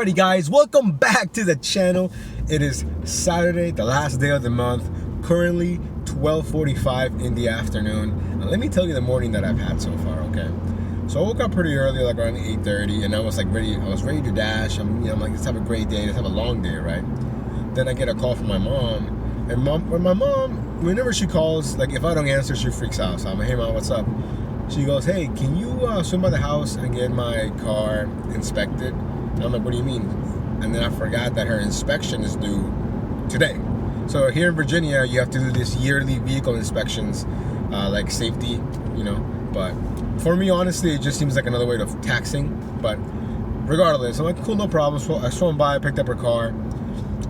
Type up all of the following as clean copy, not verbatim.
Alrighty guys, welcome back to the channel. It is Saturday, the last day of the month, currently 12:45 in the afternoon. And let me tell you the morning that I've had so far, okay? So I woke up pretty early, like around 8:30, and I was ready to dash. I'm like, let's have a great day, let's have a long day, right? Then I get a call from my mom, and my mom, whenever she calls, like if I don't answer, she freaks out. So I'm like, hey mom, what's up? She goes, hey, can you swing by the house and get my car inspected? And I'm like, what do you mean? And then I forgot that her inspection is due today. So here in Virginia, you have to do this yearly vehicle inspections, like safety, you know. But for me, honestly, it just seems like another way of taxing. But regardless, I'm like, cool, no problem. So I swung by, picked up her car,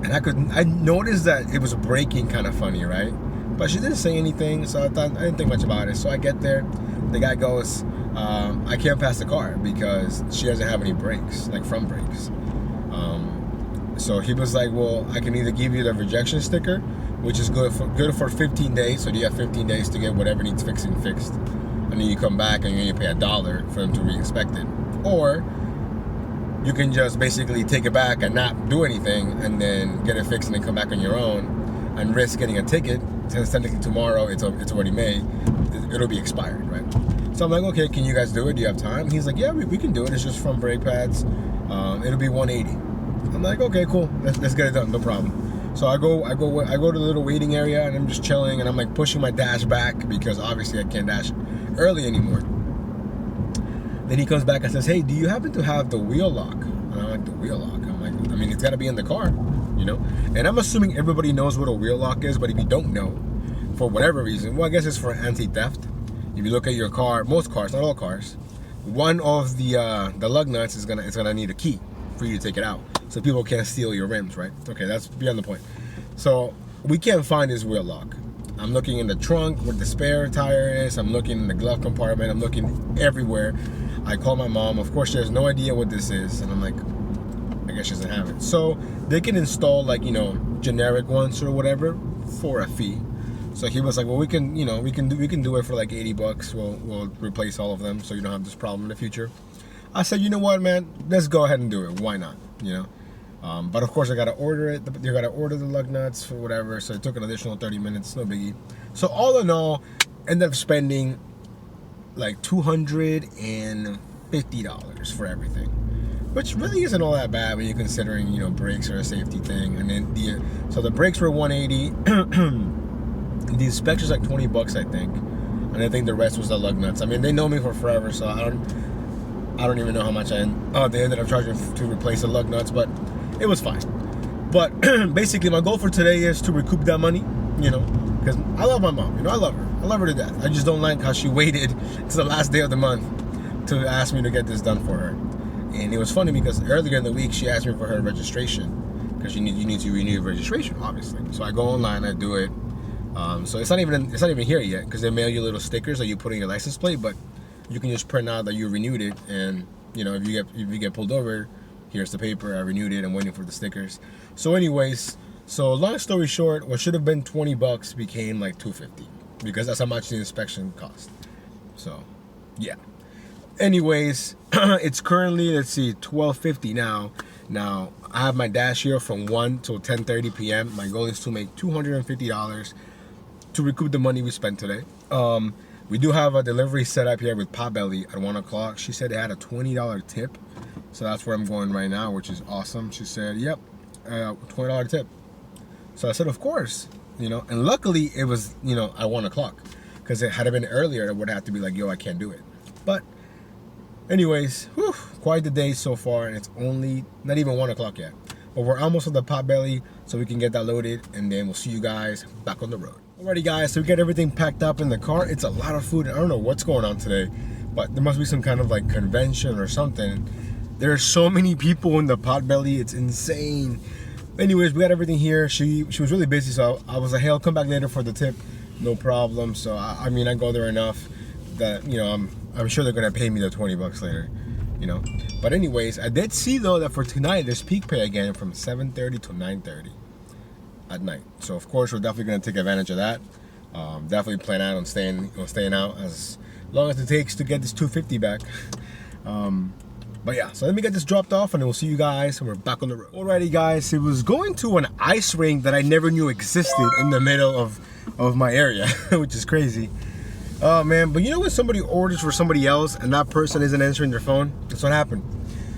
and I noticed that it was braking kind of funny, right? But she didn't say anything, so I didn't think much about it. So I get there, the guy goes, I can't pass the car because she doesn't have any brakes, like front brakes. So he was like, well, I can either give you the rejection sticker, which is good for 15 days. So you have 15 days to get whatever needs fixing fixed. And then you come back and you pay $1 for them to re-inspect it. Or you can just basically take it back and not do anything and then get it fixed and then come back on your own and risk getting a ticket. Since technically tomorrow it's already May, it'll be expired, right? So I'm like, okay, can you guys do it? Do you have time? He's like, yeah, we can do it. It's just front brake pads. It'll be $180. I'm like, okay, cool. Let's get it done. No problem. So I go to the little waiting area and I'm just chilling and I'm like pushing my dash back because obviously I can't dash early anymore. Then he comes back and says, hey, do you happen to have the wheel lock? And I'm like, the wheel lock? I'm like, I mean, it's got to be in the car, you know? And I'm assuming everybody knows what a wheel lock is, but if you don't know, for whatever reason, well, I guess it's for anti-theft. If you look at your car, most cars, not all cars, one of the lug nuts is gonna need a key for you to take it out, so people can't steal your rims, right? Okay, that's beyond the point. So we can't find his wheel lock. I'm looking in the trunk where the spare tire is. I'm looking in the glove compartment. I'm looking everywhere. I call my mom. Of course, she has no idea what this is, and I'm like, I guess she doesn't have it. So they can install like, you know, generic ones or whatever for a fee. So he was like, well, we can do it for like $80. We'll replace all of them, so you don't have this problem in the future. I said, you know what, man, let's go ahead and do it. Why not? You know. But of course, I gotta order it. You gotta order the lug nuts for whatever. So it took an additional 30 minutes. No biggie. So all in all, ended up spending like $250 for everything, which really isn't all that bad when you're considering, you know, brakes are a safety thing. And then the brakes were $180. The inspection's like $20, I think, and I think the rest was the lug nuts. I mean, they know me for forever, so I don't even know how much they ended up charging to replace the lug nuts, but it was fine. But basically, my goal for today is to recoup that money, you know, because I love my mom. You know, I love her to death. I just don't like how she waited to the last day of the month to ask me to get this done for her. And it was funny because earlier in the week she asked me for her registration because you need to renew your registration, obviously. So I go online, I do it. So it's not even here yet because they mail you little stickers that you put in your license plate, but you can just print out that you renewed it, and you know, if you get pulled over, here's the paper, I renewed it, I'm waiting for the stickers. So anyways, so long story short, what should have been $20 became like $250 because that's how much the inspection cost. So yeah. Anyways, it's currently, let's see, 12:50 now. Now I have my dash here from 1 till 10:30 p.m. My goal is to make $250 to recoup the money we spent today. We do have a delivery set up here with Potbelly at 1 o'clock. She said it had a $20 tip, so that's where I'm going right now, which is awesome. She said, yep, $20 tip. So I said, of course, you know, and luckily it was, you know, at 1 o'clock, because it had been earlier, it would have to be like, yo, I can't do it. But anyways, whew, quite the day so far, and it's only not even 1 o'clock yet. But we're almost at the Potbelly, so we can get that loaded, and then we'll see you guys back on the road. Alrighty guys, so we got everything packed up in the car. It's a lot of food. I don't know what's going on today, but there must be some kind of like convention or something. There are so many people in the Potbelly, it's insane. Anyways, we got everything here. She was really busy, so I was like, hey, I'll come back later for the tip. No problem. So I mean, I go there enough that, you know, I'm sure they're gonna pay me the $20 later, you know. But anyways, I did see though that for tonight there's peak pay again from 7:30 to 9:30 at night. So of course we're definitely gonna take advantage of that. Definitely plan out on staying out as long as it takes to get this $250 back. But yeah, so let me get this dropped off and then we'll see you guys when we're back on the road. Alrighty guys, it was going to an ice rink that I never knew existed in the middle of my area, which is crazy. Oh man, but you know when somebody orders for somebody else and that person isn't answering their phone? That's what happened.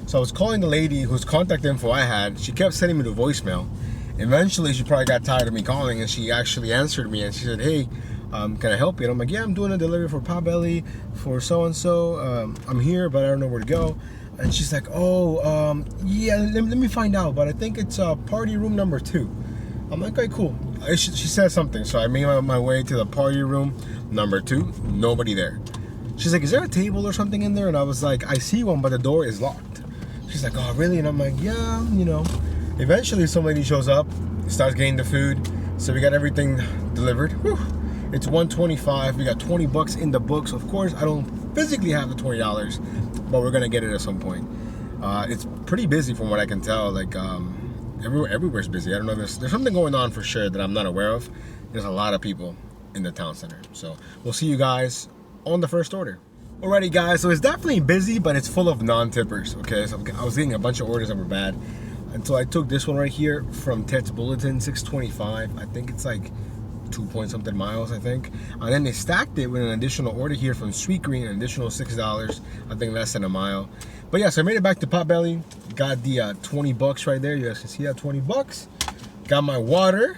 So I was calling the lady whose contact info I had. She kept sending me the voicemail. Eventually, she probably got tired of me calling and she actually answered me and she said, hey, can I help you? And I'm like, yeah, I'm doing a delivery for Potbelly for so-and-so. I'm here, but I don't know where to go. And she's like, oh, yeah, let me find out. But I think it's party room number 2. I'm like, okay, cool. She said something. So I made my way to the party room number 2. Nobody there. She's like, is there a table or something in there? And I was like, I see one, but the door is locked. She's like, oh, really? And I'm like, yeah, you know. Eventually, some lady shows up, starts getting the food. So we got everything delivered. Whew. It's $125. We got $20 in the books. Of course, I don't physically have the $20, but we're gonna get it at some point. It's pretty busy from what I can tell. Like everywhere's busy. I don't know. There's something going on for sure that I'm not aware of. There's a lot of people in the town center. So we'll see you guys on the first order. Alrighty guys, so it's definitely busy, but it's full of non-tippers. Okay, so I was getting a bunch of orders that were bad. And so I took this one right here from Ted's Bulletin, $6.25. I think it's like 2-point-something miles, I think. And then they stacked it with an additional order here from Sweet Green, an additional $6. I think less than a mile. But yeah, so I made it back to Potbelly. Got the $20 right there. You guys can see that $20. Got my water.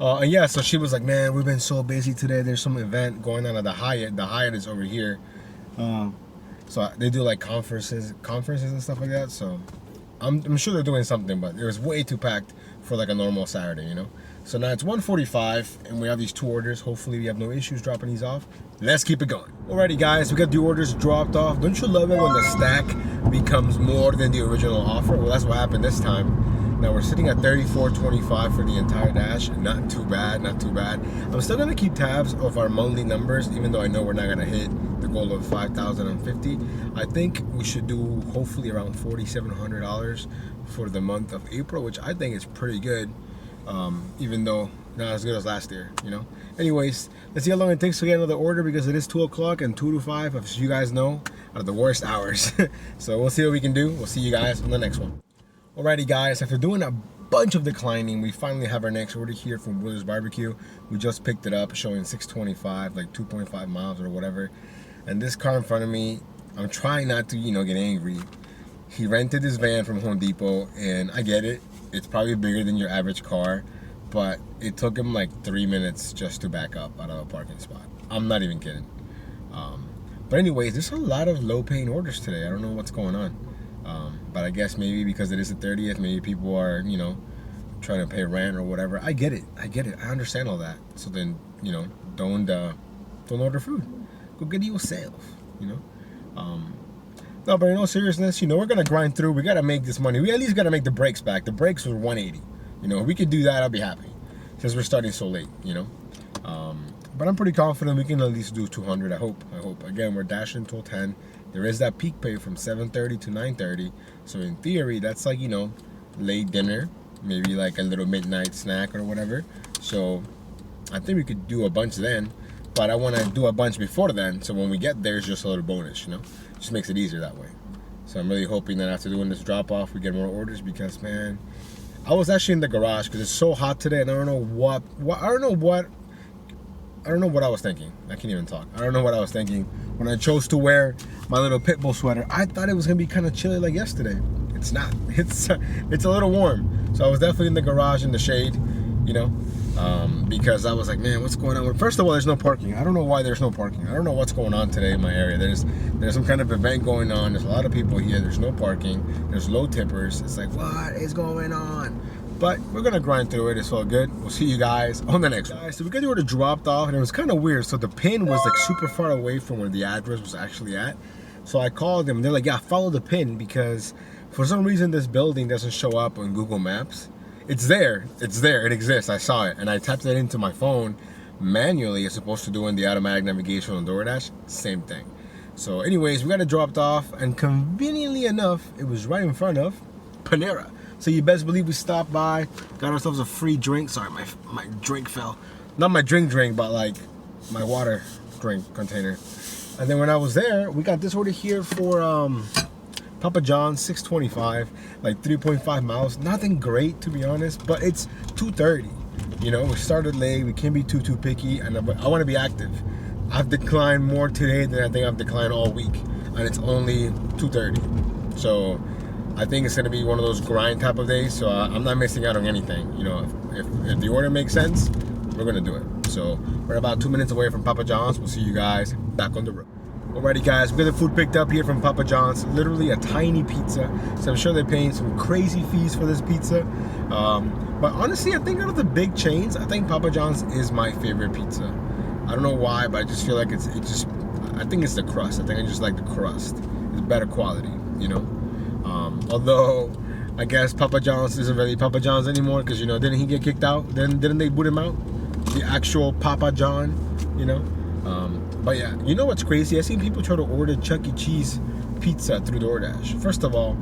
And yeah, so she was like, man, we've been so busy today. There's some event going on at the Hyatt. The Hyatt is over here. So they do like conferences and stuff like that. So I'm sure they're doing something, but it was way too packed for like a normal Saturday, you know? So now it's 1:45 and we have these 2 orders. Hopefully we have no issues dropping these off. Let's keep it going. Alrighty guys, we got the orders dropped off. Don't you love it when the stack becomes more than the original offer? Well, that's what happened this time. Now we're sitting at $34.25 for the entire dash. Not too bad, not too bad. I'm still gonna keep tabs of our monthly numbers, even though I know we're not gonna hit the goal of $5,050. I think we should do hopefully around $4,700 for the month of April, which I think is pretty good. Even though not as good as last year, you know. Anyways, let's see how long it takes to get another order because it is 2 o'clock and 2 to 5, as you guys know, are the worst hours. So we'll see what we can do. We'll see you guys on the next one. Alrighty guys, after doing a bunch of declining, we finally have our next order here from Willis Barbecue. We just picked it up, showing $6.25, like 2.5 miles or whatever. And this car in front of me, I'm trying not to, you know, get angry. He rented this van from Home Depot, and I get it. It's probably bigger than your average car, but it took him like 3 minutes just to back up out of a parking spot. I'm not even kidding. But anyways, there's a lot of low-paying orders today. I don't know what's going on. But I guess maybe because it is the 30th, maybe people are, you know, trying to pay rent or whatever. I get it. I understand all that. So then, you know, don't order food. Go get it yourself, you know. No, but in all seriousness, you know, we're gonna grind through. We gotta make this money. We at least gotta make the brakes back. The brakes were 180. You know, if we could do that, I'll be happy. Since we're starting so late, you know. But I'm pretty confident we can at least do 200. I hope. Again, we're dashing until 10. There is that peak pay from 7:30 to 9:30. So in theory, that's like, you know, late dinner, maybe like a little midnight snack or whatever. So I think we could do a bunch then. But I want to do a bunch before then, so when we get there, it's just a little bonus, you know? Just makes it easier that way. So I'm really hoping that after doing this drop-off, we get more orders because, man, I was actually in the garage because it's so hot today, and I don't know what I was thinking. I can't even talk. I don't know what I was thinking when I chose to wear my little Pitbull sweater. I thought it was gonna be kind of chilly like yesterday. It's not. It's a little warm. So I was definitely in the garage in the shade, you know, because I was like, man, what's going on? First of all, there's no parking. I don't know why there's no parking. I don't know what's going on today in my area. There's some kind of event going on. There's a lot of people here. There's no parking. There's low tippers. It's like, what is going on? But we're gonna grind through it. It's all good. We'll see you guys on the next one. Guys, so we got the order dropped off, and it was kind of weird. So the pin was like super far away from where the address was actually at. So I called them. They're like, yeah, follow the pin because for some reason this building doesn't show up on Google Maps. It's there. It's there. It exists. I saw it, and I typed it into my phone manually. It's supposed to do in the automatic navigation on DoorDash. Same thing. So, anyways, we got it dropped off, and conveniently enough, it was right in front of Panera. So you best believe we stopped by, got ourselves a free drink. Sorry, my drink fell. Not my drink, but like my water drink container. And then when I was there, we got this order here for Papa John's, $6.25, like 3.5 miles. Nothing great, to be honest, but it's 2:30. You know, we started late. We can't be too picky, and I want to be active. I've declined more today than I think I've declined all week, and it's only 2:30. So I think it's going to be one of those grind type of days, so I'm not missing out on anything. You know, if the order makes sense, we're going to do it. So we're about 2 minutes away from Papa John's. We'll see you guys back on the road. Alrighty guys, we got the food picked up here from Papa John's. Literally a tiny pizza, so I'm sure they're paying some crazy fees for this pizza. But honestly, I think out of the big chains, I think Papa John's is my favorite pizza. I don't know why, but I just feel like I think it's the crust. I think I just like the crust. It's better quality, you know. Although I guess Papa John's isn't really Papa John's anymore, because, you know, didn't he get kicked out? Didn't they boot him out? The actual Papa John, you know. But yeah, you know what's crazy? I've seen people try to order Chuck E. Cheese pizza through DoorDash. First of all,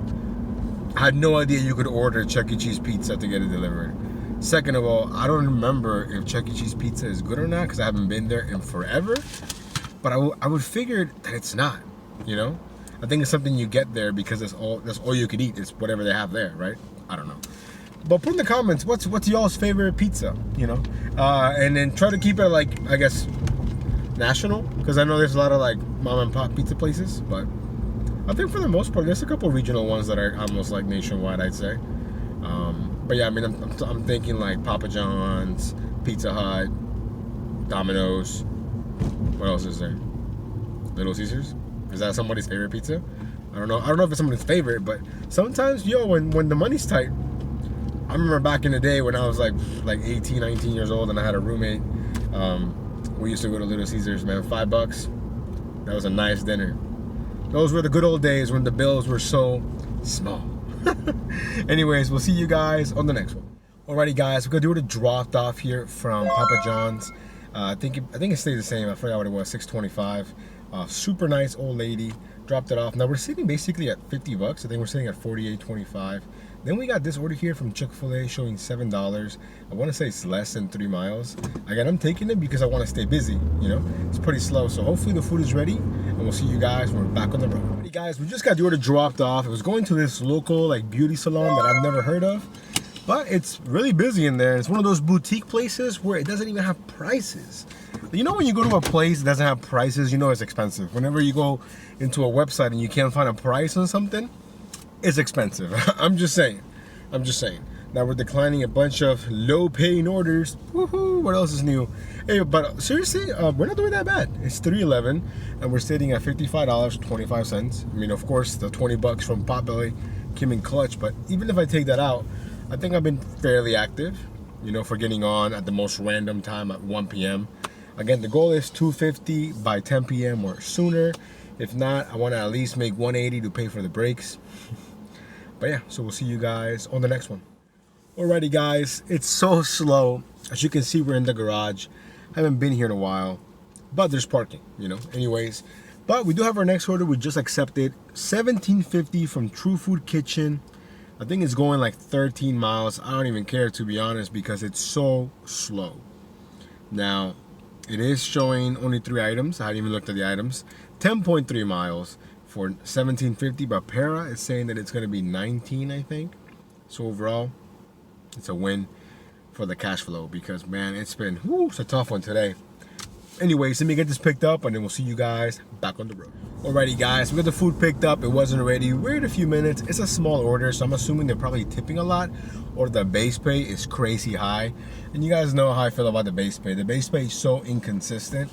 I had no idea you could order Chuck E. Cheese pizza to get it delivered. Second of all, I don't remember if Chuck E. Cheese pizza is good or not, because I haven't been there in forever. But I would figure that it's not, you know? I think it's something you get there because that's all you could eat. It's whatever they have there, right? I don't know. But put in the comments, what's y'all's favorite pizza, you know? And then try to keep it, like, I guess, national, because I know there's a lot of like mom and pop pizza places, but I think for the most part there's a couple regional ones that are almost like nationwide, I'd say. But yeah, I mean, I'm thinking like Papa John's, Pizza Hut, Domino's. What else is there? Little Caesars? Is that somebody's favorite pizza? I don't know if it's somebody's favorite, but sometimes, yo, when the money's tight. I remember back in the day when I was like 18, 19 years old and I had a roommate. We used to go to Little Caesars, man. $5. That was a nice dinner. Those were the good old days when the bills were so small. Anyways, we'll see you guys on the next one. Alrighty, guys, we're gonna do it dropped off here from Papa John's. I think it stayed the same. I forgot what it was. $6.25. Super nice old lady. Dropped it off. Now we're sitting basically at $50. I think we're sitting at $48.25. Then we got this order here from Chick-fil-A showing $7. I want to say it's less than 3 miles. Again, I'm taking it because I want to stay busy, you know. It's pretty slow, so hopefully the food is ready, and we'll see you guys when we're back on the road. Hey guys, we just got the order dropped off. It was going to this local like beauty salon that I've never heard of, but it's really busy in there. It's one of those boutique places where it doesn't even have prices. You know, when you go to a place that doesn't have prices, you know it's expensive. Whenever you go into a website and you can't find a price on something, it's expensive. I'm just saying. Now we're declining a bunch of low-paying orders. Woohoo! What else is new? Hey, but seriously, we're not doing that bad. It's $3.11, and we're sitting at $55.25. I mean, of course, the $20 from Potbelly came in clutch. But even if I take that out, I think I've been fairly active. You know, for getting on at the most random time at 1 p.m. Again, the goal is $250 by 10 p.m. or sooner. If not, I want to at least make $180 to pay for the breaks. But yeah, so we'll see you guys on the next one. Alrighty guys, it's so slow. As you can see, we're in the garage. I haven't been here in a while, but there's parking, you know. Anyways, but we do have our next order. We just accepted $17.50 from True Food Kitchen. I think it's going like 13 miles. I don't even care, to be honest, because it's so slow. Now, it is showing only 3 items. I haven't even looked at the items. 10.3 miles. For $17.50, but Para is saying that it's going to be 19, I think. So overall, it's a win for the cash flow, because man, it's been it's a tough one today. Anyways, let me get this picked up and then we'll see you guys back on the road. Alrighty guys, we got the food picked up. It wasn't ready. We're in a few minutes. It's a small order, so I'm assuming they're probably tipping a lot, or the base pay is crazy high. And you guys know how I feel about the base pay. The base pay is so inconsistent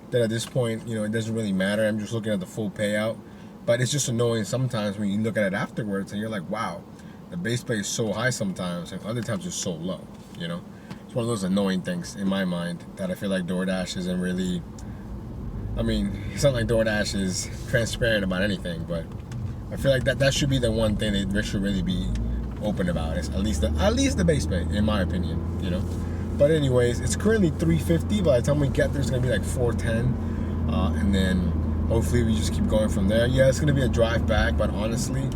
that at this point, you know, it doesn't really matter. I'm just looking at the full payout. But it's just annoying sometimes when you look at it afterwards and you're like, wow, the base pay is so high sometimes, and other times it's so low, you know? It's one of those annoying things in my mind that I feel like DoorDash isn't really, I mean, it's not like DoorDash is transparent about anything, but I feel like that should be the one thing they should really be open about. It's at least the base pay, in my opinion, you know? But anyways, it's currently $3.50. By the time we get there, it's gonna be like $4.10, and then hopefully we just keep going from there. Yeah, it's gonna be a drive back, but honestly,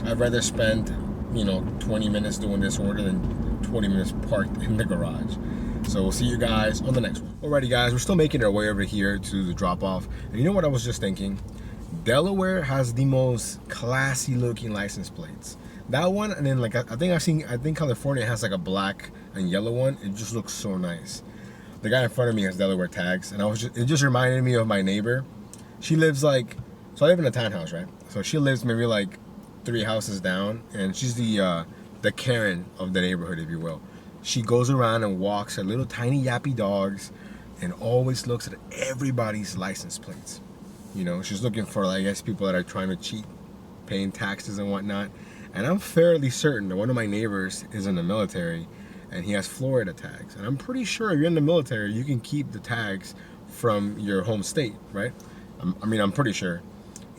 I'd rather spend, you know, 20 minutes doing this order than 20 minutes parked in the garage. So we'll see you guys on the next one. Alrighty guys, we're still making our way over here to the drop off. And you know what I was just thinking? Delaware has the most classy looking license plates. That one, and then like I think California has like a black and yellow one. It just looks so nice. The guy in front of me has Delaware tags, and it just reminded me of my neighbor. She lives like, so I live in a townhouse, right? So she lives maybe like 3 houses down, and she's the Karen of the neighborhood, if you will. She goes around and walks her little tiny yappy dogs, and always looks at everybody's license plates. You know, she's looking for, I guess, people that are trying to cheat, paying taxes and whatnot. And I'm fairly certain that one of my neighbors is in the military, and he has Florida tags. And I'm pretty sure if you're in the military, you can keep the tags from your home state, right? I'm pretty sure.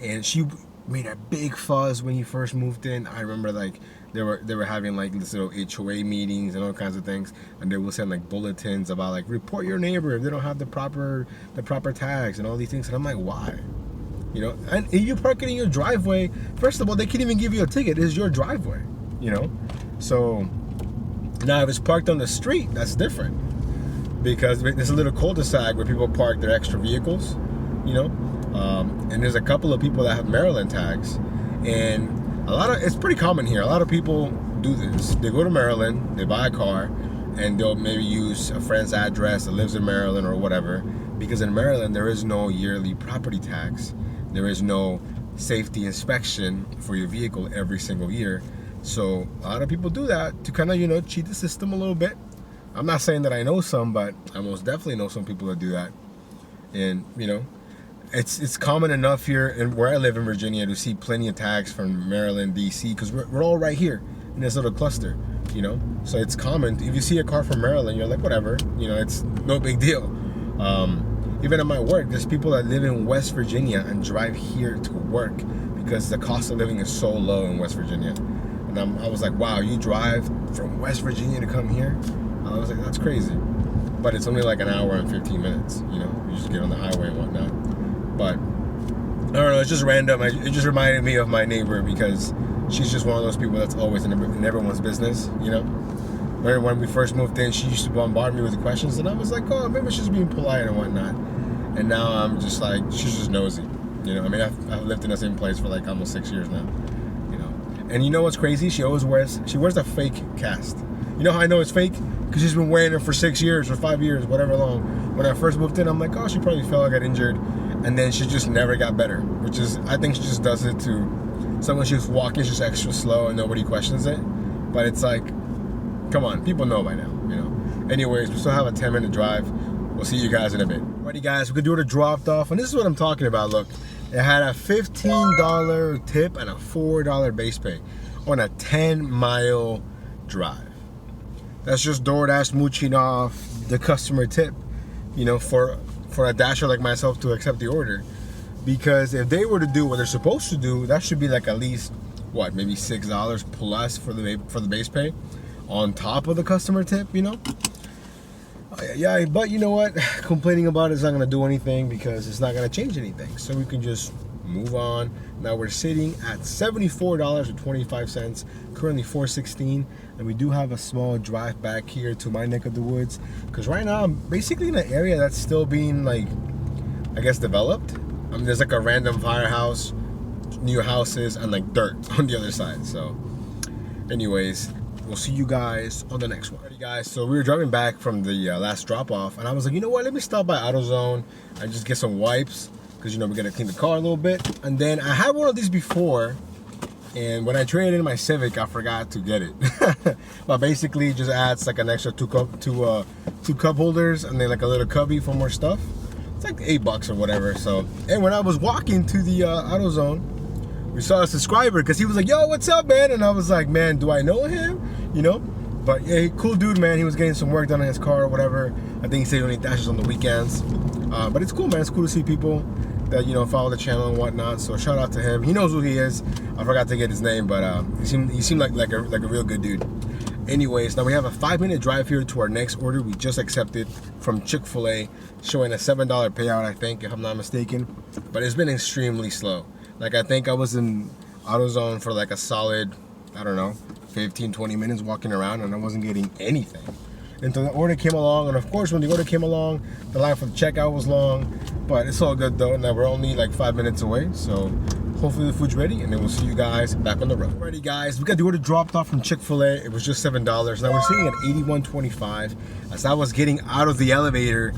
And she made a big fuss when he first moved in. I remember like they were having like this little HOA meetings and all kinds of things, and they will send like bulletins about like report your neighbor if they don't have the proper tags and all these things. And I'm like, why? You know, and if you park it in your driveway, first of all, they can't even give you a ticket. It's your driveway, you know. So now if it's parked on the street, that's different, because there's a little cul-de-sac where people park their extra vehicles, you know. And there's a couple of people that have Maryland tags, and it's pretty common here. A lot of people do this. They go to Maryland, they buy a car, and they'll maybe use a friend's address that lives in Maryland or whatever, because in Maryland there is no yearly property tax. There is no safety inspection for your vehicle every single year. So a lot of people do that to kind of, you know, cheat the system a little bit. I'm not saying that I know some, but I most definitely know some people that do that. And, you know, it's common enough here in where I live in Virginia to see plenty of tags from Maryland, DC, because we're all right here in this little cluster, you know. So it's common. If you see a car from Maryland, you're like, whatever, you know, it's no big deal. Even at my work, there's people that live in West Virginia and drive here to work because the cost of living is so low in West Virginia. And I was like, wow, you drive from West Virginia to come here? I was like, that's crazy. But it's only like an hour and 15 minutes, you know, you just get on the highway and whatnot. But I don't know, it's just random. It just reminded me of my neighbor, because she's just one of those people that's always in everyone's business, you know. When we first moved in, she used to bombard me with questions, and I was like, oh, maybe she's being polite and whatnot. And now I'm just like, she's just nosy, you know. I mean, I've lived in the same place for like almost 6 years now, you know. And you know what's crazy? She wears a fake cast. You know how I know it's fake? Because she's been wearing it for 6 years or 5 years, whatever long. When I first moved in, I'm like, oh, she probably fell or got injured. And then she just never got better, which is, I think she just does it to, someone she was walking, she's extra slow and nobody questions it. But it's like, come on, people know by now, you know. Anyways, we still have a 10-minute drive. We'll see you guys in a bit. Alrighty guys, we could do it dropped off, and this is what I'm talking about. Look, it had a $15 tip and a $4 base pay on a 10-mile drive. That's just DoorDash mooching off the customer tip, you know, for a dasher like myself to accept the order. Because if they were to do what they're supposed to do, that should be like at least, what, maybe $6 plus for the base pay on top of the customer tip, you know. Yeah, but you know what, complaining about it is not going to do anything, because it's not going to change anything. So we can just move on. Now we're sitting at $74.25, currently $4.16, and we do have a small drive back here to my neck of the woods, because right now I'm basically in an area that's still being, like, I guess, developed. I mean, there's like a random firehouse, new houses, and like dirt on the other side. So anyways, we'll see you guys on the next one. Alrighty guys, so we were driving back from the last drop off, and I was like, you know what, let me stop by AutoZone and just get some wipes, because, you know, we're gonna clean the car a little bit. And then I had one of these before, and when I traded in my Civic, I forgot to get it. But basically it just adds like an extra two cup holders, and then like a little cubby for more stuff. It's like $8 or whatever. So, and when I was walking to the AutoZone, we saw a subscriber, because he was like, yo, what's up, man? And I was like, man, do I know him? You know? But yeah, cool dude, man. He was getting some work done on his car or whatever. I think he said he only dashes on the weekends. But it's cool, man. It's cool to see people that, you know, follow the channel and whatnot. So shout out to him. He knows who he is. I forgot to get his name, but he seemed like a real good dude. Anyways, now we have a 5-minute drive here to our next order. We just accepted from Chick-fil-A, showing a $7 payout, I think, if I'm not mistaken. But it's been extremely slow. Like, I think I was in AutoZone for like a solid, I don't know, 15-20 minutes walking around, and I wasn't getting anything. until the order came along. And of course, when the order came along, the line for the checkout was long. But it's all good though. Now we're only like 5 minutes away. So hopefully the food's ready, and then we'll see you guys back on the road. Alrighty guys, we got the order dropped off from Chick-fil-A. It was just $7. Now we're sitting at $81.25. As I was getting out of the elevator,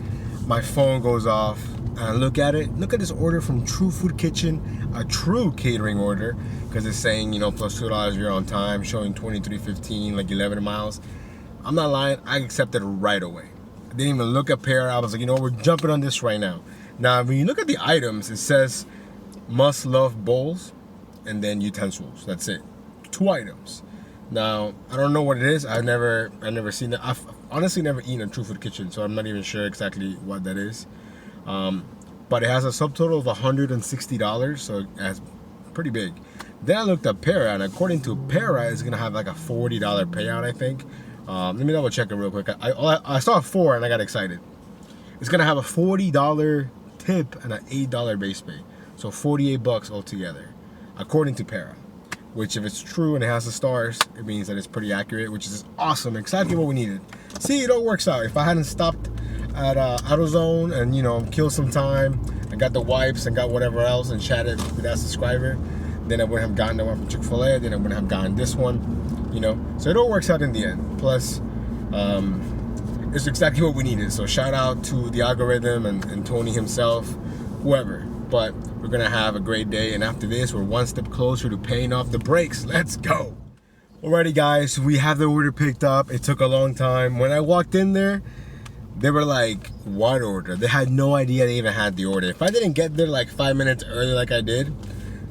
my phone goes off. And I look at it. Look at this order from True Food Kitchen, a true catering order, because it's saying, you know, plus $2 if you're on time, showing 23.15, like 11 miles. I'm not lying. I accepted it right away. I didn't even look at pair. I was like, you know, we're jumping on this right now. Now, when you look at the items, it says must love bowls and then utensils. That's it. 2 items. Now, I don't know what it is. I've never seen it. I've honestly never eaten a True Food Kitchen, so I'm not even sure exactly what that is. But it has a subtotal of $160, so it's pretty big. Then I looked at Para, and according to Para, it's gonna have like a $40 payout, I think. Let me double check it real quick. I saw 4 and I got excited. It's gonna have a $40 tip and an $8 base pay, so $48 altogether, according to Para. Which, if it's true and it has the stars, it means that it's pretty accurate, which is awesome. Exactly what we needed. See, it all works out. If I hadn't stopped at AutoZone and, you know, killed some time, I got the wipes and got whatever else and chatted with that subscriber, then I wouldn't have gotten the one from Chick-fil-A, then I wouldn't have gotten this one, you know. So it all works out in the end. Plus, it's exactly what we needed. So shout out to the algorithm and Tony himself, whoever. But we're gonna have a great day, and after this, we're one step closer to paying off the brakes. Let's go. Alrighty guys, we have the order picked up. It took a long time. When I walked in there, they were like, what order? They had no idea they even had the order. If I didn't get there like 5 minutes early like I did, it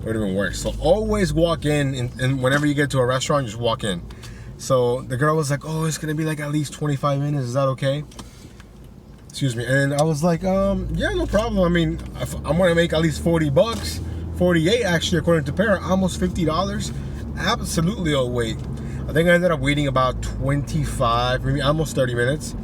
would have been worse. So always walk in, and whenever you get to a restaurant, just walk in. So the girl was like, oh, it's gonna be like at least 25 minutes. Is that okay? Excuse me. And I was like, yeah, no problem. I mean, I'm gonna make at least $40, 48 actually, according to Para, almost $50. Absolutely, I'll wait. I think I ended up waiting about 25, maybe almost 30 minutes.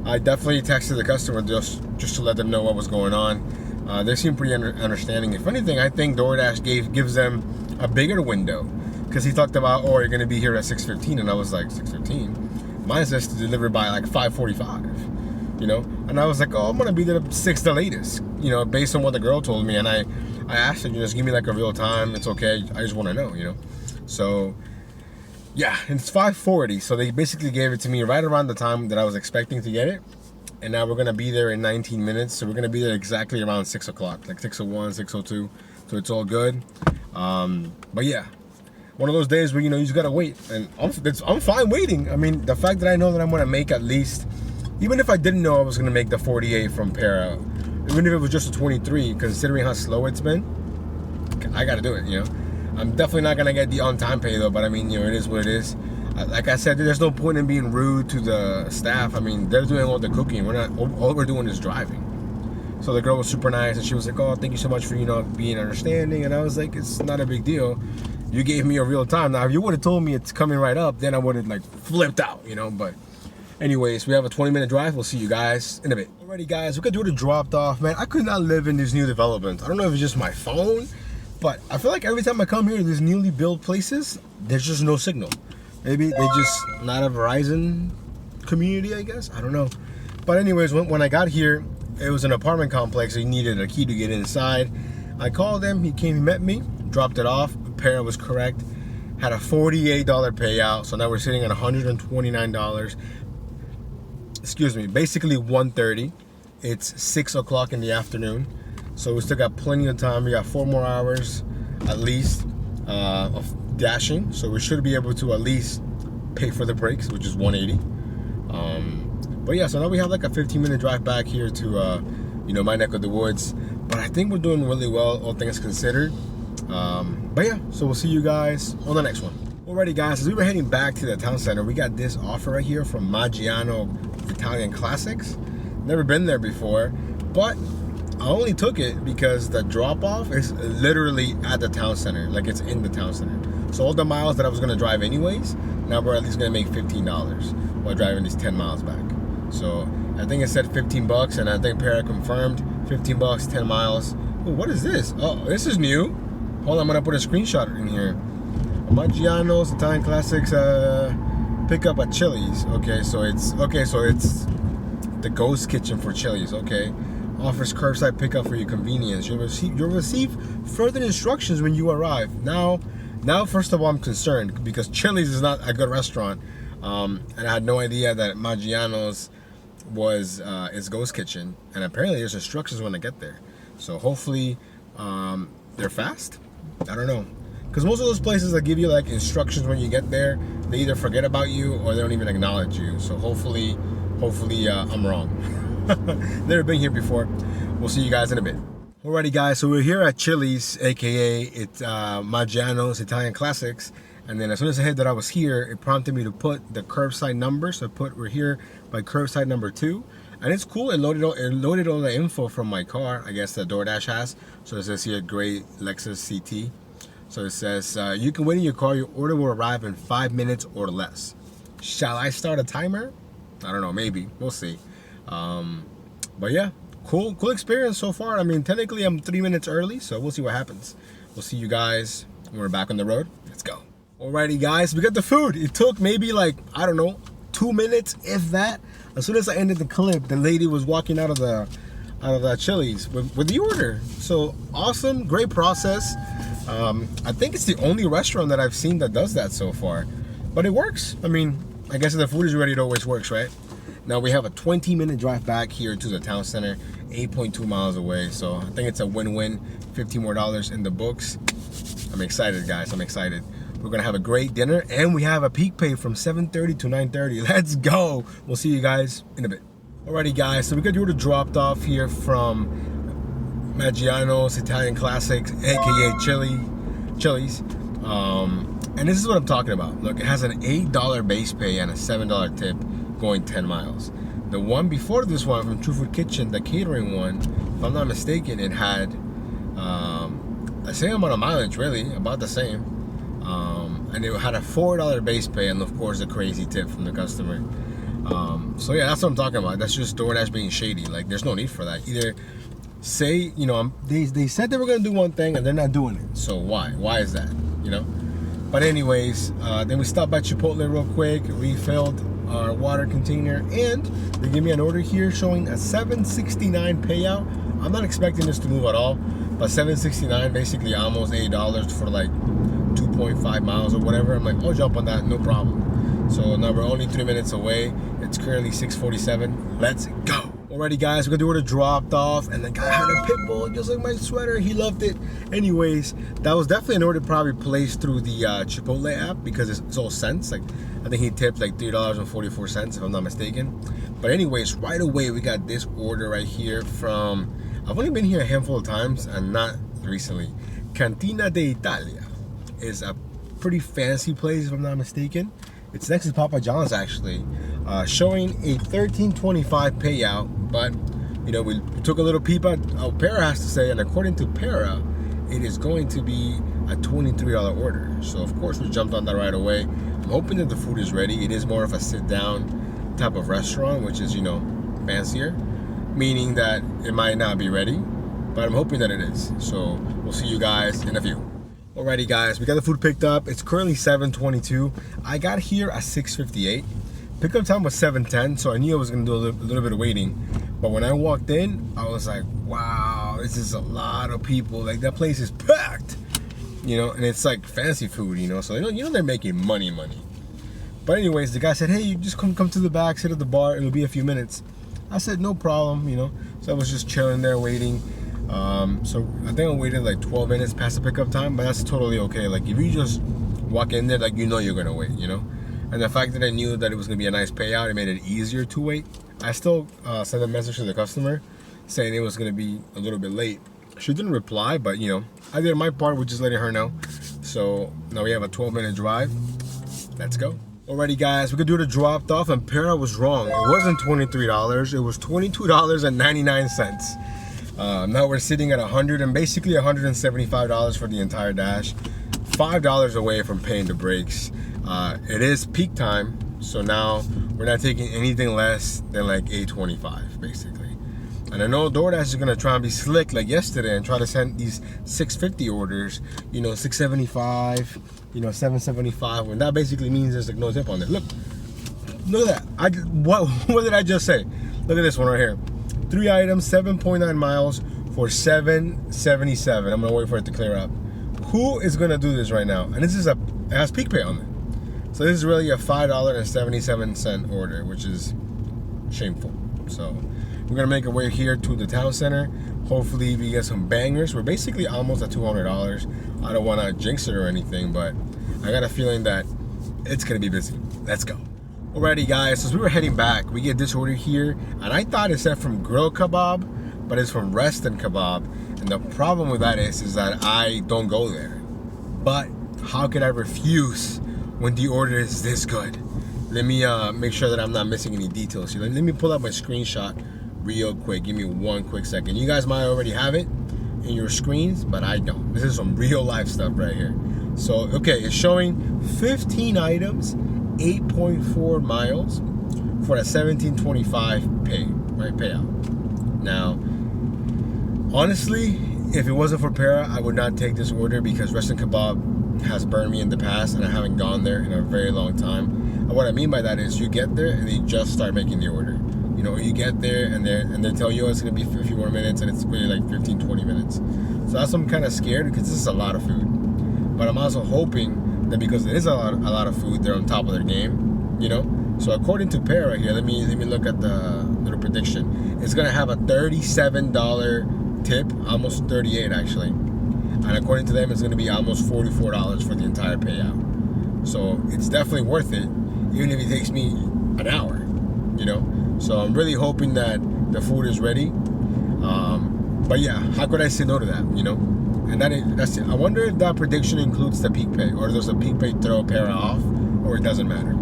I definitely texted the customer just to let them know what was going on. They seem pretty understanding. If anything, I think DoorDash gives them a bigger window, because he talked about, oh, you're gonna be here at 6:15, and I was like, 6:15? Mine says to deliver by like 5:45, you know? And I was like, oh, I'm gonna be there at 6 the latest, you know, based on what the girl told me. And I asked her, you know, just give me like a real time. It's okay. I just want to know, you know? So yeah, and it's 5:40, so they basically gave it to me right around the time that I was expecting to get it. And now we're gonna be there in 19 minutes, so we're gonna be there exactly around 6 o'clock, like 6:01, 6:02. So it's all good. But yeah, one of those days where, you know, you just gotta wait, and I'm fine waiting. I mean, the fact that I know that I'm gonna make at least, even if I didn't know I was gonna make the 48 from Para, even if it was just a 23, considering how slow it's been, I gotta do it, you know. I'm definitely not gonna get the on-time pay though, but I mean, you know, it is what it is. Like I said, there's no point in being rude to the staff. I mean, they're doing all the cooking. All we're doing is driving. So the girl was super nice, and she was like, oh, thank you so much for, you know, being understanding. And I was like, it's not a big deal. You gave me a real time. Now, if you would have told me it's coming right up, then I would have like flipped out, you know. But anyways, we have a 20-minute drive. We'll see you guys in a bit. Alrighty guys, we got the order dropped off. Man, I could not live in these new developments. I don't know if it's just my phone, but I feel like every time I come here to these newly built places, there's just no signal. Maybe they just not a Verizon community, I guess. I don't know. But anyways, when I got here, it was an apartment complex. So you needed a key to get inside. I called him. He came, he met me, dropped it off. Para was correct. Had a $48 payout. So now we're sitting at $129. Excuse me, basically 1:30. It's 6 o'clock in the afternoon. So we still got plenty of time. We got 4 more hours at least of dashing, so we should be able to at least pay for the brakes, which is $180. But yeah, so now we have like a 15-minute drive back here to you know, my neck of the woods. But I think we're doing really well, all things considered. But yeah, so we'll see you guys on the next one. Alrighty guys, as we were heading back to the town center, we got this offer right here from Maggiano Italian Classics. Never been there before, but I only took it because the drop-off is literally at the town center, like it's in the town center. So all the miles that I was gonna drive anyways, now we're at least gonna make $15 while driving these 10 miles back. So I think it said $15, and I think Para confirmed $15, 10 miles. Ooh, what is this? Oh, this is new. Hold on, I'm gonna put a screenshot in here. Maggiano's Italian Classics pickup at Chili's. Okay, so it's the ghost kitchen for Chili's. Okay, offers curbside pickup for your convenience. You'll receive further instructions when you arrive. Now, first of all, I'm concerned because Chili's is not a good restaurant, and I had no idea that Maggiano's was its ghost kitchen, and apparently there's instructions when I get there. So hopefully they're fast. I don't know, because most of those places that give you like instructions when you get there, they either forget about you or they don't even acknowledge you. So hopefully I'm wrong. Never been here before. We'll see you guys in a bit. Alrighty guys, so we're here at Chili's, aka it's Maggiano's Italian Classics. And then as soon as I hit that I was here, it prompted me to put the curbside number. So we're here by curbside number 2. And it's cool, it loaded all the info from my car, I guess the DoorDash has. So it says here, gray Lexus CT. So it says, you can wait in your car, your order will arrive in 5 minutes or less. Shall I start a timer? I don't know, maybe, we'll see. But yeah, cool experience so far. I mean, technically I'm 3 minutes early, so we'll see what happens. We'll see you guys when we're back on the road. Let's go. Alrighty guys, we got the food. It took maybe like, I don't know, 2 minutes, if that. As soon as I ended the clip, the lady was walking out of the Chili's with the order. So awesome, great process. I think it's the only restaurant that I've seen that does that so far. But it works. I mean, I guess if the food is ready, it always works, right? Now we have a 20-minute drive back here to the town center, 8.2 miles away. So I think it's a win-win, $15 more in the books. I'm excited, guys, I'm excited. We're gonna have a great dinner, and we have a peak pay from 7:30 to 9:30. Let's go. We'll see you guys in a bit. Alrighty guys, so we got the order dropped off here from Maggiano's Italian Classics, aka Chili's. And this is what I'm talking about. Look, it has an $8 base pay and a $7 tip going 10 miles. The one before this one from True Food Kitchen, the catering one, if I'm not mistaken, it had the same amount of mileage, really, about the same. And it had a $4 base pay and of course a crazy tip from the customer. So yeah, that's what I'm talking about. That's just DoorDash being shady. Like, there's no need for that. Either say, you know, they said they were gonna do one thing and they're not doing it. So why is that, you know? But anyways, then we stopped by Chipotle real quick, refilled our water container, and they gave me an order here showing a $7.69 payout. I'm not expecting this to move at all, but $7.69, basically almost $8 for like 2.5 miles or whatever. I'm like, I'll jump on that, no problem. So now we're only 3 minutes away. It's currently 6:47. Let's go. Alrighty guys, we got the order dropped off, and the guy had a pit bull just like my sweater. He loved it. Anyways, that was definitely an order probably placed through the Chipotle app, because it's all cents. Like, I think he tipped like $3.44 if I'm not mistaken. But anyways, right away we got this order right here from, I've only been here a handful of times and not recently. Cantina d'Italia is a pretty fancy place if I'm not mistaken. It's next to Papa John's actually, showing a $13.25 payout. But you know, we took a little peep at how Para has to say, and according to Para, it is going to be a $23 order. So of course we jumped on that right away. I'm hoping that the food is ready. It is more of a sit-down type of restaurant, which is, you know, fancier, meaning that it might not be ready, but I'm hoping that it is. So we'll see you guys in a few. Alrighty guys, we got the food picked up. It's currently 7:22. I got here at 6:58. Pickup time was 7:10, so I knew I was gonna do a little bit of waiting. But when I walked in, I was like, wow, this is a lot of people. Like, that place is packed, you know, and it's like fancy food, you know, so you know they're making money. But anyways, the guy said, hey, you just come to the back, sit at the bar, it'll be a few minutes. I said, no problem, you know. So I was just chilling there waiting. So I think I waited like 12 minutes past the pickup time, but that's totally okay. Like, if you just walk in there, like, you know you're gonna wait, you know. And the fact that I knew that it was gonna be a nice payout, it made it easier to wait. I still sent a message to the customer saying it was gonna be a little bit late. She didn't reply, but you know, I did my part with just letting her know. So now we have a 12-minute drive. Let's go. Alrighty guys, we could do the dropped off, and Para was wrong. It wasn't $23, it was $22.99. Now we're sitting at basically $175 for the entire dash. $5 away from paying the brakes. It is peak time, so now we're not taking anything less than like $8.25 basically. And I know DoorDash is gonna try and be slick like yesterday and try to send these $6.50 orders, you know, $6.75, you know, $7.75, when that basically means there's like no tip on it. Look, Look at that. What did I just say? Look at this one right here. 3 items, 7.9 miles for $7.77. I'm gonna wait for it to clear up. Who is gonna do this right now? And this is it has peak pay on it. So this is really a $5.77 order, which is shameful. So we're gonna make our way here to the town center. Hopefully we get some bangers. We're basically almost at $200. I don't wanna jinx it or anything, but I got a feeling that it's gonna be busy. Let's go. Alrighty guys, so as we were heading back, we get this order here, and I thought it said from Grill Kebab, but it's from Rest and Kebab. And the problem with that is that I don't go there. But how could I refuse when the order is this good? Let me make sure that I'm not missing any details here. Let me pull up my screenshot real quick. Give me one quick second. You guys might already have it in your screens, but I don't. This is some real life stuff right here. So, okay, it's showing 15 items, 8.4 miles for a $17.25 payout. Now, honestly, if it wasn't for Para, I would not take this order because Rest and Kebab has burned me in the past and I haven't gone there in a very long time. And what I mean by that is you get there and they just start making the order. You know, you get there and they tell you, oh, it's going to be 50 more minutes, and it's really like 15, 20 minutes. So that's why I'm kind of scared, because this is a lot of food. But I'm also hoping that because it is a lot of food, they're on top of their game, you know? So according to Para here, let me look at the little prediction. It's going to have a $37 tip, almost 38 actually. And according to them, it's going to be almost $44 for the entire payout. So it's definitely worth it, even if it takes me an hour, you know? So I'm really hoping that the food is ready. But yeah, how could I say no to that, you know? And that's it. I wonder if that prediction includes the peak pay, or does the peak pay throw Para off, or it doesn't matter.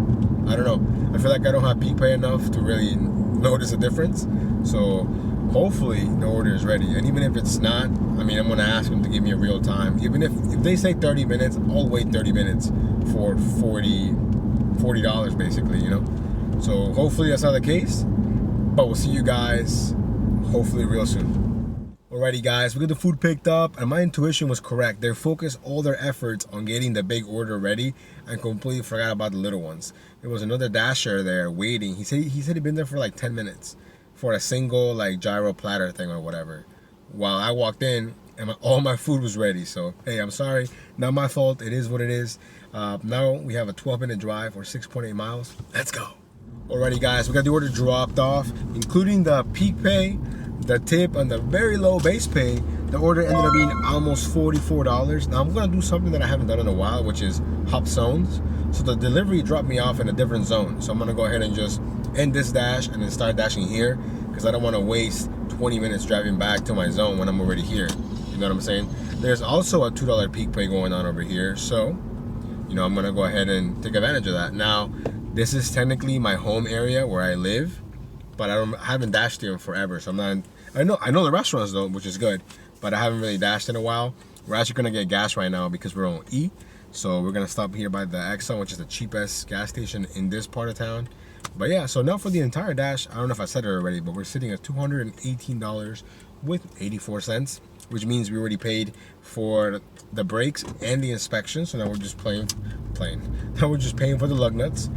I don't know. I feel like I don't have peak pay enough to really notice a difference. So hopefully the order is ready. And even if it's not, I mean, I'm gonna ask them to give me a real time. Even if they say 30 minutes, I'll wait 30 minutes for $40 basically, you know? So hopefully that's not the case, but we'll see you guys hopefully real soon. Alrighty guys, we got the food picked up, and my intuition was correct. They focused all their efforts on getting the big order ready and completely forgot about the little ones. There was another dasher there waiting. He said he'd been there for like 10 minutes for a single like gyro platter thing or whatever. While I walked in and all my food was ready. So hey, I'm sorry, not my fault. It is what it is. Now we have a 12-minute drive or 6.8 miles. Let's go. Alrighty guys, we got the order dropped off, including the peak pay, the tip, and the very low base pay. The order ended up being almost $44. Now I'm gonna do something that I haven't done in a while, which is hop zones. So the delivery dropped me off in a different zone. So I'm gonna go ahead and just end this dash and then start dashing here, because I don't wanna waste 20 minutes driving back to my zone when I'm already here. You know what I'm saying? There's also a $2 peak pay going on over here. So, you know, I'm gonna go ahead and take advantage of that. Now, this is technically my home area where I live, but I haven't dashed here in forever, so I'm not. I know the restaurants though, which is good, but I haven't really dashed in a while. We're actually gonna get gas right now because we're on E, so we're gonna stop here by the Exxon, which is the cheapest gas station in this part of town. But yeah, so now for the entire dash, I don't know if I said it already, but we're sitting at $218 with 84 cents, which means we already paid for the brakes and the inspection. So now we're just now we're just paying for the lug nuts.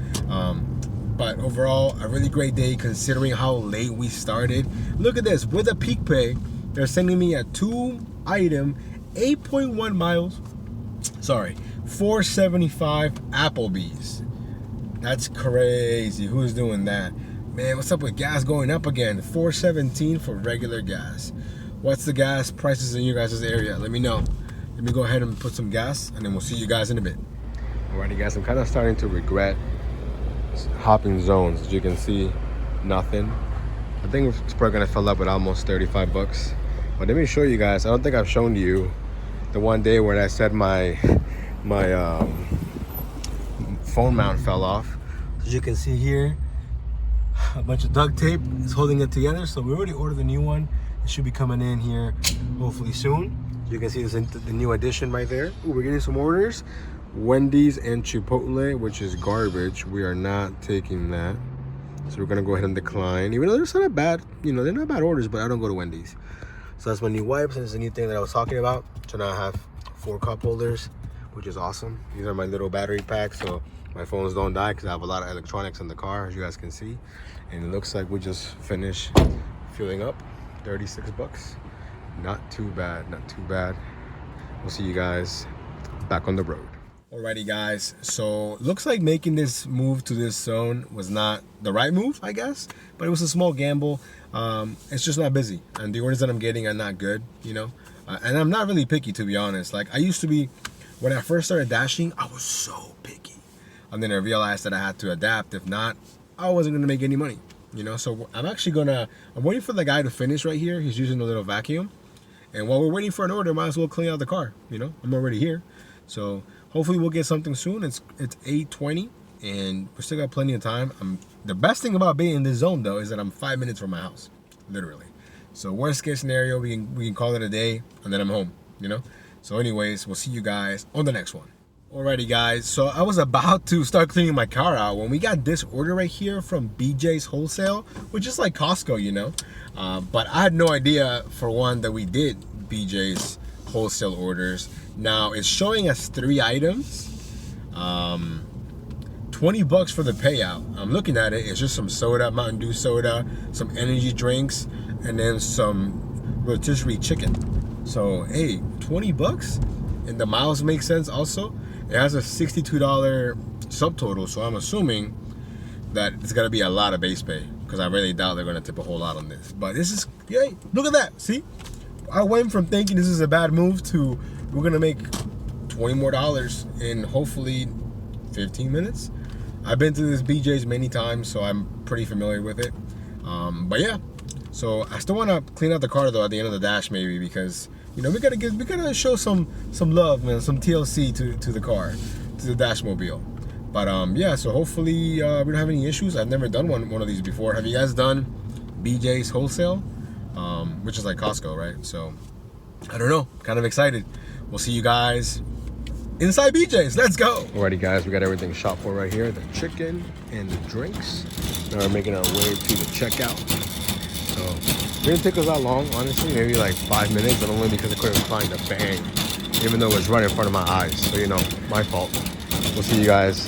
But overall, a really great day considering how late we started. Look at this, with a peak pay, they're sending me a 2-item, 8.1 miles, sorry, $4.75 Applebee's. That's crazy. Who's doing that? Man, what's up with gas going up again? $4.17 for regular gas. What's the gas prices in your guys' area? Let me know. Let me go ahead and put some gas, and then we'll see you guys in a bit. Alrighty guys, I'm kind of starting to regret hopping zones. As you can see, nothing. I think it's probably gonna fill up with almost 35 bucks. But let me show you guys. I don't think I've shown you the one day where I said my phone mount fell off. As you can see here, a bunch of duct tape is holding it together. So we already ordered the new one. It should be coming in here hopefully soon. You can see this the new addition right there. Ooh, we're getting some orders. Wendy's and Chipotle, which is garbage. We are not taking that. So we're gonna go ahead and decline. Even though they're not bad, you know, they're not bad orders, but I don't go to Wendy's. So that's my new wipes, and it's a new thing that I was talking about. So now I have 4 cup holders, which is awesome. These are my little battery packs, so my phones don't die because I have a lot of electronics in the car, as you guys can see. And it looks like we just finished fueling up. 36 bucks. Not too bad, not too bad. We'll see you guys back on the road. Alrighty guys, so looks like making this move to this zone was not the right move, I guess, but it was a small gamble. It's just not busy, and the orders that I'm getting are not good, you know. And I'm not really picky, to be honest. Like I used to be, when I first started dashing, I was so picky, and then I realized that I had to adapt. If not, I wasn't gonna make any money, you know. So I'm waiting for the guy to finish right here. He's using a little vacuum, and while we're waiting for an order, might as well clean out the car, you know. I'm already here, so hopefully we'll get something soon. It's 8:20 and we still got plenty of time. The best thing about being in this zone though is that I'm 5 minutes from my house, literally. So worst case scenario, we can call it a day and then I'm home, you know. So anyways, we'll see you guys on the next one. Alrighty guys, so I was about to start cleaning my car out when we got this order right here from BJ's Wholesale, which is like Costco, you know. But I had no idea, for one, that we did BJ's Wholesale orders. Now it's showing us 3 items, 20 bucks for the payout. I'm looking at it, it's just some soda, Mountain Dew soda, some energy drinks, and then some rotisserie chicken. So hey, 20 bucks, and the miles make sense also. It has a $62 subtotal, so I'm assuming that it's gonna be a lot of base pay, because I really doubt they're gonna tip a whole lot on this. But this is, yay, look at that, see? I went from thinking this is a bad move to we're gonna make $20 more in hopefully 15 minutes. I've been to this BJ's many times, so I'm pretty familiar with it. But yeah, so I still wanna clean out the car though at the end of the dash maybe, because you know we gotta show some love, man, some TLC to the car, to the Dashmobile. But yeah, so hopefully we don't have any issues. I've never done one of these before. Have you guys done BJ's Wholesale? Which is like Costco, right? So I don't know, kind of excited. We'll see you guys inside BJ's. Let's go. Alrighty guys, we got everything shot for right here, the chicken and the drinks. Now we're making our way to the checkout. So it didn't take us that long, honestly, maybe like 5 minutes, but only because I couldn't find a bang, even though it was right in front of my eyes. So you know, my fault. We'll see you guys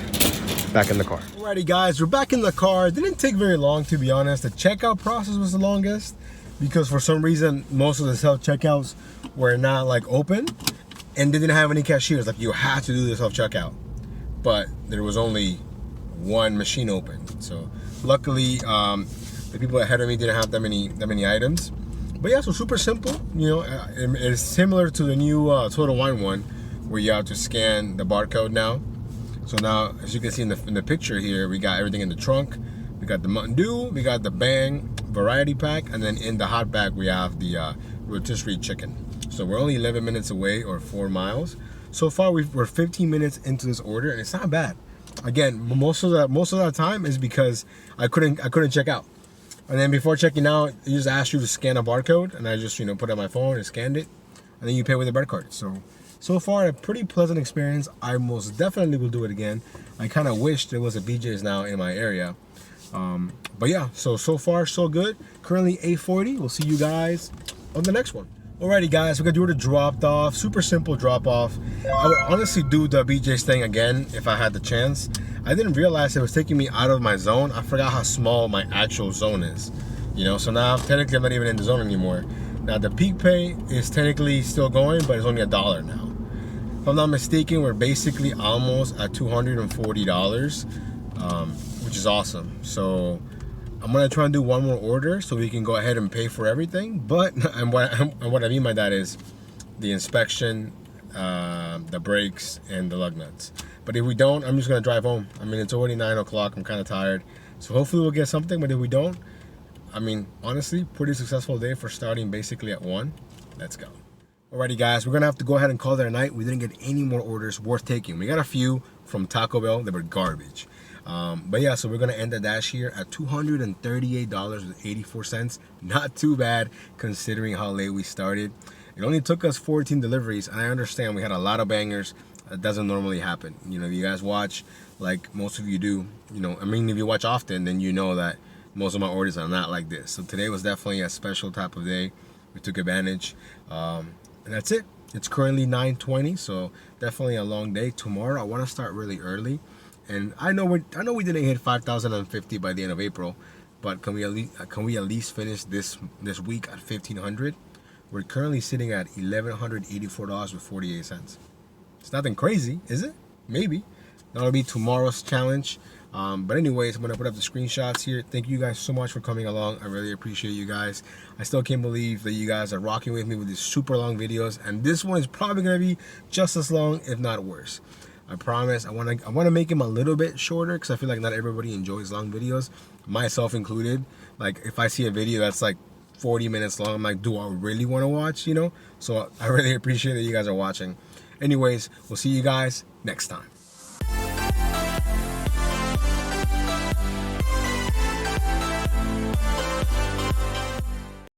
back in the car. Alrighty guys, we're back in the car. It didn't take very long, to be honest. The checkout process was the longest because for some reason most of the self-checkouts were not like open, and they didn't have any cashiers. Like you had to do the self-checkout, but there was only one machine open. So luckily the people ahead of me didn't have that many items. But yeah, so super simple, you know. It's similar to the new Total Wine one, where you have to scan the barcode now. So now, as you can see in the picture here, we got everything in the trunk. We got the Mountain Dew, we got the Bang variety pack, and then in the hot bag we have the rotisserie chicken. So we're only 11 minutes away, or 4 miles. So far we're 15 minutes into this order, and it's not bad. Again, most of that time is because I couldn't check out. And then before checking out, it just asked you to scan a barcode, and I just, you know, put it on my phone and scanned it, and then you pay with a credit card. So far a pretty pleasant experience. I most definitely will do it again. I kind of wish there was a BJ's now in my area. But yeah, so far so good. Currently 8:40. We'll see you guys on the next one. Alrighty guys, we got the order dropped off. Super simple drop off. I would honestly do the BJ's thing again if I had the chance. I didn't realize it was taking me out of my zone. I forgot how small my actual zone is, you know. So now technically I'm not even in the zone anymore. Now the peak pay is technically still going, but it's only $1 now. If I'm not mistaken, we're basically almost at $240, which is awesome. So I'm gonna try and do one more order so we can go ahead and pay for everything. But and what I mean by that is the inspection, the brakes, and the lug nuts. But if we don't, I'm just gonna drive home. I mean, it's already 9 o'clock. I'm kind of tired, so hopefully we'll get something. But if we don't, I mean, honestly, pretty successful day for starting basically at 1. Let's go. Alrighty guys, we're gonna have to go ahead and call it a night. We didn't get any more orders worth taking. We got a few from Taco Bell that were garbage. But yeah, so we're gonna end the dash here at $238.84. Not too bad considering how late we started. It only took us 14 deliveries, and I understand we had a lot of bangers. That doesn't normally happen. You know, if you guys watch, like most of you do, you know, I mean, if you watch often, then you know that most of my orders are not like this. So today was definitely a special type of day. We took advantage, and that's it. It's currently 9:20, so definitely a long day. Tomorrow I want to start really early And I know we didn't hit 5,050 by the end of April, but can we at least finish this week at 1,500? We're currently sitting at $1,184.48. It's nothing crazy, is it? Maybe. That'll be tomorrow's challenge. But anyways, I'm going to put up the screenshots here. Thank you guys so much for coming along. I really appreciate you guys. I still can't believe that you guys are rocking with me with these super long videos. And this one is probably going to be just as long, if not worse. I promise. I want to make them a little bit shorter because I feel like not everybody enjoys long videos, myself included. Like if I see a video that's like 40 minutes long, I'm like, do I really want to watch, you know? So I really appreciate that you guys are watching. Anyways, we'll see you guys next time.